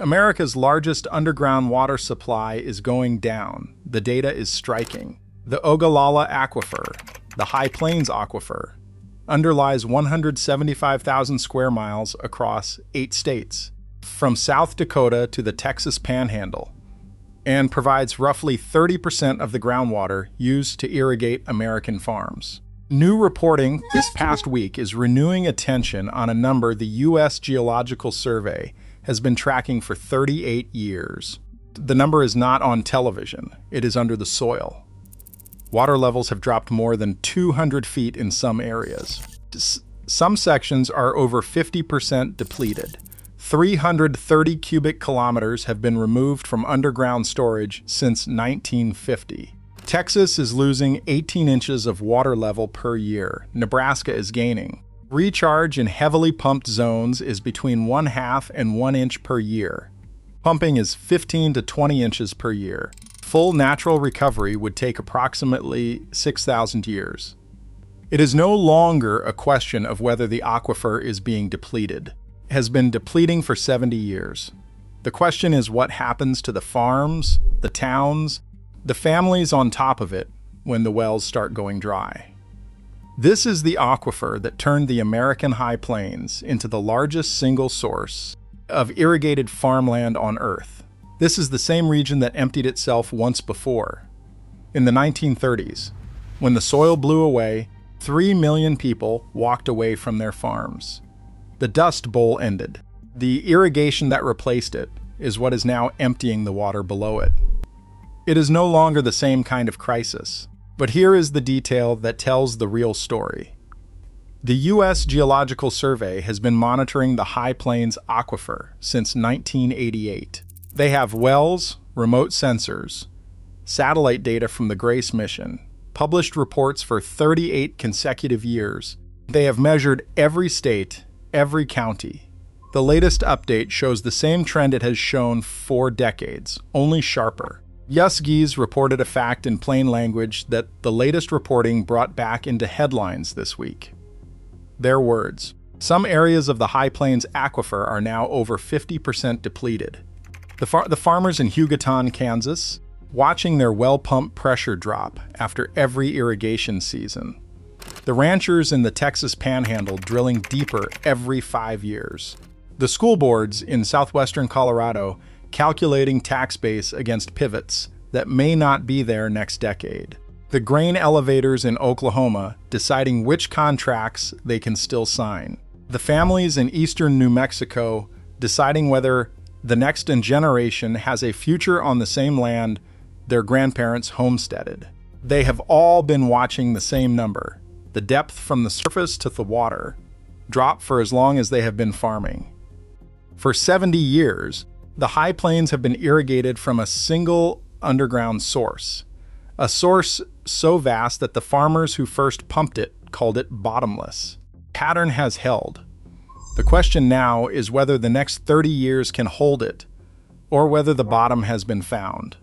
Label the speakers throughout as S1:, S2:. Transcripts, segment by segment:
S1: America's largest underground water supply is going down. The data is striking. The Ogallala Aquifer, the High Plains Aquifer, underlies 175,000 square miles across 8 states, from South Dakota to the Texas Panhandle, and provides roughly 30% of the groundwater used to irrigate American farms. New reporting this past week is renewing attention on a number the U.S. Geological Survey has been tracking for 38 years. The number is not on television, it is under the soil. Water levels have dropped more than 200 feet in some areas. Some sections are over 50% depleted. 330 cubic kilometers have been removed from underground storage since 1950. Texas is losing 18 inches of water level per year. Nebraska is gaining. Recharge in heavily pumped zones is between 1/2 and 1 inch per year. Pumping is 15 to 20 inches per year. Full natural recovery would take approximately 6,000 years. It is no longer a question of whether the aquifer is being depleted. It has been depleting for 70 years. The question is what happens to the farms, the towns, the families on top of it when the wells start going dry. This is the aquifer that turned the American High Plains into the largest single source of irrigated farmland on Earth. This is the same region that emptied itself once before. In the 1930s, when the soil blew away, 3 million people walked away from their farms. The Dust Bowl ended. The irrigation that replaced it is what is now emptying the water below it. It is no longer the same kind of crisis. But here is the detail that tells the real story. The U.S. Geological Survey has been monitoring the High Plains Aquifer since 1988. They have wells, remote sensors, satellite data from the GRACE mission, published reports for 38 consecutive years. They have measured every state, every county. The latest update shows the same trend it has shown for decades, only sharper. USGS reported a fact in plain language that the latest reporting brought back into headlines this week. Their words: some areas of the High Plains Aquifer are now over 50% depleted. The farmers in Hugoton, Kansas, watching their well pump pressure drop after every irrigation season. The ranchers in the Texas Panhandle drilling deeper every 5 years. The school boards in southwestern Colorado calculating tax base against pivots that may not be there next decade. The grain elevators in Oklahoma deciding which contracts they can still sign. The families in eastern New Mexico deciding whether the next generation has a future on the same land their grandparents homesteaded. They have all been watching the same number, the depth from the surface to the water, drop for as long as they have been farming. For 70 years, the High Plains have been irrigated from a single underground source, a source so vast that the farmers who first pumped it called it bottomless. Pattern has held. The question now is whether the next 30 years can hold it, or whether the bottom has been found.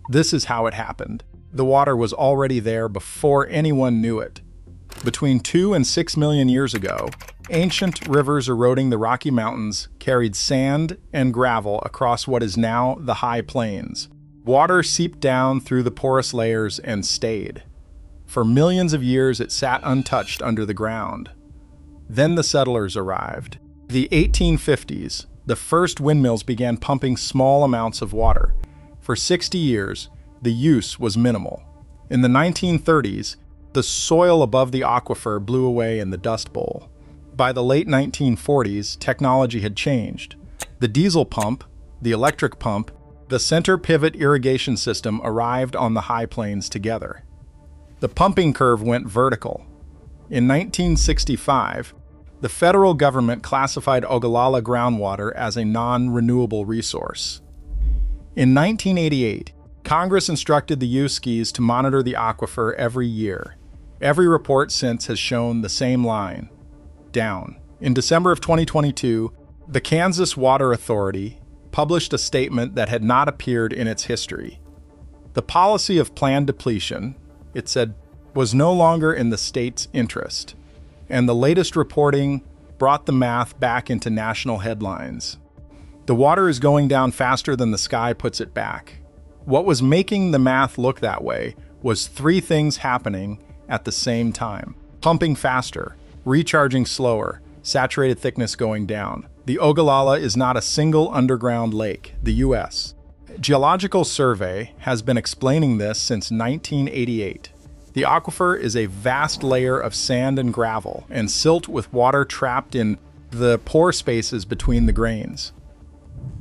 S1: This is how it happened. The water was already there before anyone knew it. Between 2 and 6 million years ago, ancient rivers eroding the Rocky Mountains carried sand and gravel across what is now the High Plains. Water seeped down through the porous layers and stayed. For millions of years it sat untouched under the ground. Then the settlers arrived. The 1850s, the first windmills began pumping small amounts of water. For 60 years, the use was minimal. In the 1930s, the soil above the aquifer blew away in the Dust Bowl. By the late 1940s, technology had changed. The diesel pump, the electric pump, the center pivot irrigation system arrived on the High Plains together. The pumping curve went vertical. In 1965, the federal government classified Ogallala groundwater as a non-renewable resource. In 1988, Congress instructed the USGS to monitor the aquifer every year. Every report since has shown the same line: down. In December of 2022, the Kansas Water Authority published a statement that had not appeared in its history. The policy of planned depletion, it said, was no longer in the state's interest, and the latest reporting brought the math back into national headlines. The water is going down faster than the sky puts it back. What was making the math look that way was three things happening at the same time. Pumping faster, recharging slower, saturated thickness going down. The Ogallala is not a single underground lake, the U.S. Geological Survey has been explaining this since 1988. The aquifer is a vast layer of sand and gravel and silt with water trapped in the pore spaces between the grains.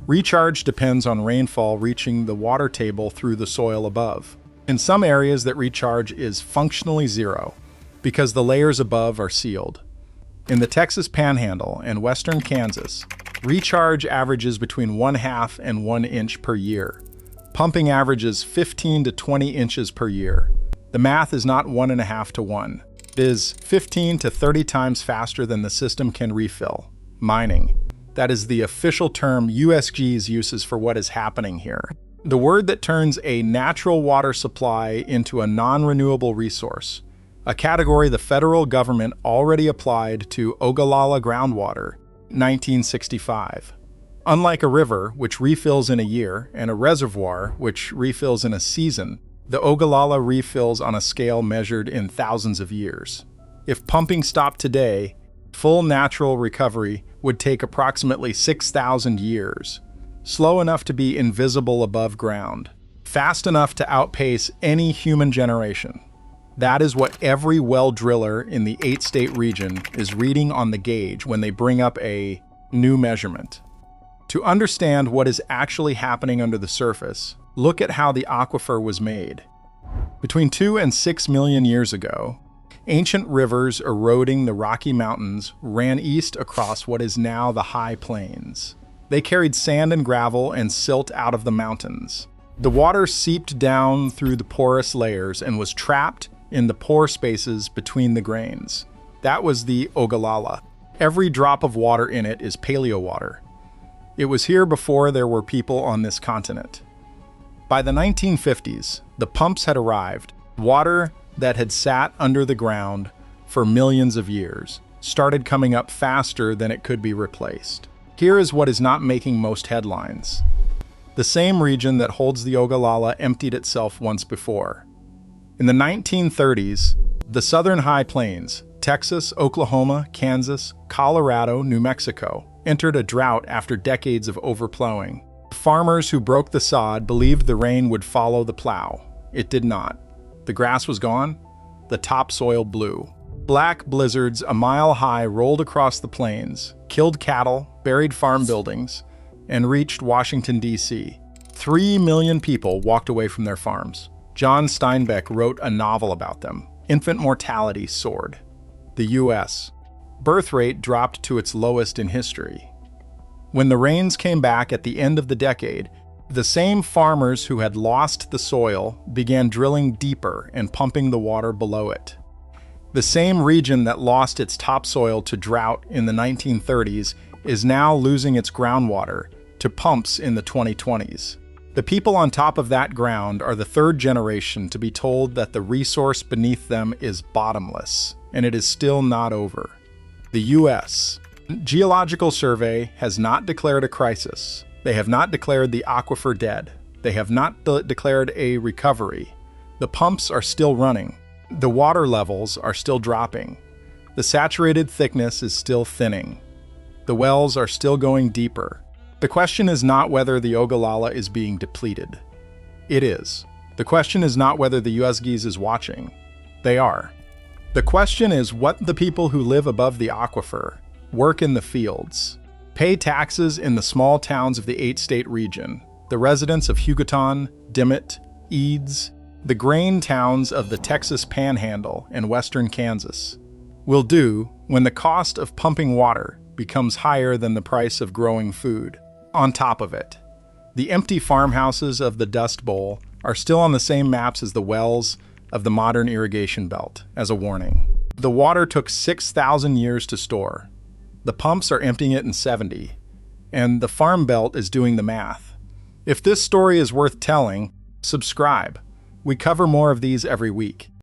S1: Recharge depends on rainfall reaching the water table through the soil above. In some areas, that recharge is functionally zero because the layers above are sealed. In the Texas Panhandle and western Kansas, recharge averages between 1/2 and 1 inch per year. Pumping averages 15 to 20 inches per year. The math is not 1.5 to 1. It is 15 to 30 times faster than the system can refill. Mining. That is the official term USGS uses for what is happening here. The word that turns a natural water supply into a non-renewable resource, a category the federal government already applied to Ogallala groundwater, 1965. Unlike a river, which refills in a year, and a reservoir, which refills in a season, the Ogallala refills on a scale measured in thousands of years. If pumping stopped today, full natural recovery would take approximately 6,000 years. Slow enough to be invisible above ground. Fast enough to outpace any human generation. That is what every well driller in the 8-state region is reading on the gauge when they bring up a new measurement. To understand what is actually happening under the surface, look at how the aquifer was made. Between 2 and 6 million years ago, ancient rivers eroding the Rocky Mountains ran east across what is now the High Plains. They carried sand and gravel and silt out of the mountains. The water seeped down through the porous layers and was trapped in the pore spaces between the grains. That was the Ogallala. Every drop of water in it is paleo-water. It was here before there were people on this continent. By the 1950s, the pumps had arrived. Water that had sat under the ground for millions of years started coming up faster than it could be replaced. Here is what is not making most headlines. The same region that holds the Ogallala emptied itself once before. In the 1930s, the southern High Plains, Texas, Oklahoma, Kansas, Colorado, New Mexico, entered a drought after decades of over-plowing. Farmers who broke the sod believed the rain would follow the plow. It did not. The grass was gone. The topsoil blew. Black blizzards a mile high rolled across the plains, killed cattle, buried farm buildings, and reached Washington, D.C. 3 million people walked away from their farms. John Steinbeck wrote a novel about them. Infant mortality soared. The U.S. birth rate dropped to its lowest in history. When the rains came back at the end of the decade, the same farmers who had lost the soil began drilling deeper and pumping the water below it. The same region that lost its topsoil to drought in the 1930s is now losing its groundwater to pumps in the 2020s. The people on top of that ground are the third generation to be told that the resource beneath them is bottomless, and it is still not over. The U.S. Geological Survey has not declared a crisis. They have not declared the aquifer dead. They have not declared a recovery. The pumps are still running. The water levels are still dropping. The saturated thickness is still thinning. The wells are still going deeper. The question is not whether the Ogallala is being depleted. It is. The question is not whether the USGS is watching. They are. The question is what the people who live above the aquifer, work in the fields, pay taxes in the small towns of the 8-state region, the residents of Hugoton, Dimmitt, Eads, the grain towns of the Texas Panhandle and western Kansas, will do when the cost of pumping water becomes higher than the price of growing food. On top of it, the empty farmhouses of the Dust Bowl are still on the same maps as the wells of the modern irrigation belt, as a warning. The water took 6,000 years to store. The pumps are emptying it in 70, and the Farm Belt is doing the math. If this story is worth telling, subscribe. We cover more of these every week.